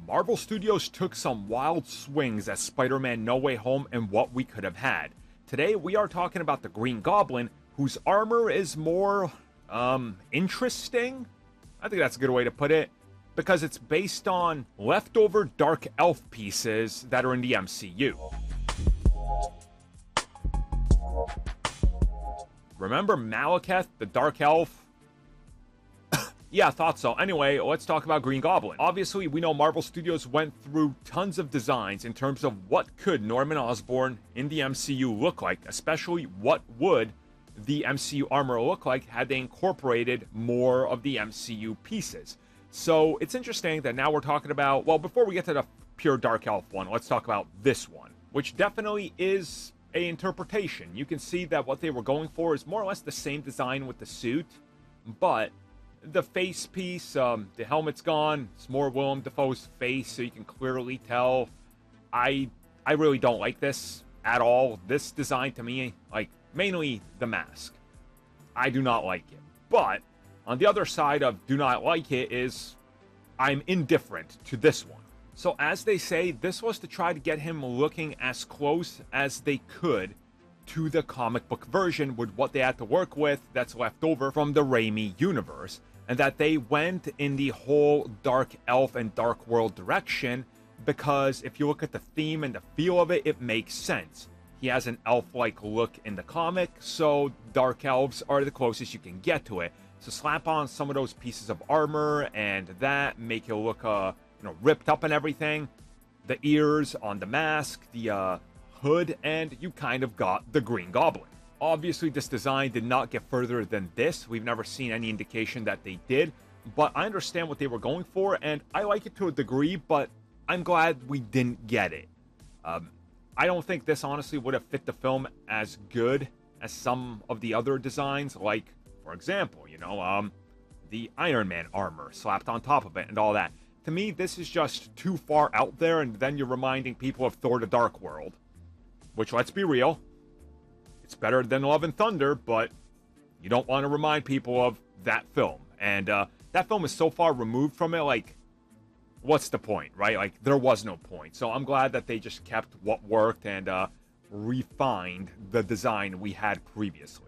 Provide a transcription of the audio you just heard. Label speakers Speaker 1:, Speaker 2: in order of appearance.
Speaker 1: Marvel Studios took some wild swings at Spider-Man No Way Home and what we could have had. Today we are talking about the Green Goblin, whose armor is more, interesting? I think that's a good way to put it, because it's based on leftover Dark Elf pieces that are in the MCU. Remember Malekith, the Dark Elf? Yeah, I thought so. Anyway, let's talk about Green Goblin. Obviously, we know Marvel Studios went through tons of designs in terms of what could Norman Osborn in the MCU look like, especially what would the MCU armor look like had they incorporated more of the MCU pieces. So it's interesting that now we're talking about, well, before we get to the pure Dark Elf one, let's talk about this one, which definitely is an interpretation. You can see that what they were going for is more or less the same design with the suit, but the face piece, the helmet's gone. It's more Willem Dafoe's face, so you can clearly tell. I really don't like this at all. This design to me, like, mainly the mask, I do not like it. But on the other side of do not like it is I'm indifferent to this one. So as they say, this was to try to get him looking as close as they could to the comic book version with what they had to work with that's left over from the Raimi universe, and that they went in the whole Dark Elf and Dark World direction because if you look at the theme and the feel of it, it makes sense. He has an elf-like look in the comic, so Dark Elves are the closest you can get to it. So slap on some of those pieces of armor and that, make it look ripped up and everything. The ears on the mask, the hood, and you kind of got the Green Goblin. Obviously, this design did not get further than this. We've never seen any indication that they did, but I understand what they were going for, and I like it to a degree, but I'm glad we didn't get it. I don't think this honestly would have fit the film as good as some of the other designs, like, for example, the Iron Man armor slapped on top of it and all that. To me, this is just too far out there, and then you're reminding people of Thor: The Dark World, which, let's be real, it's better than Love and Thunder, but you don't want to remind people of that film. And that film is so far removed from it, like, what's the point, right? Like, there was no point. So I'm glad that they just kept what worked and refined the design we had previously.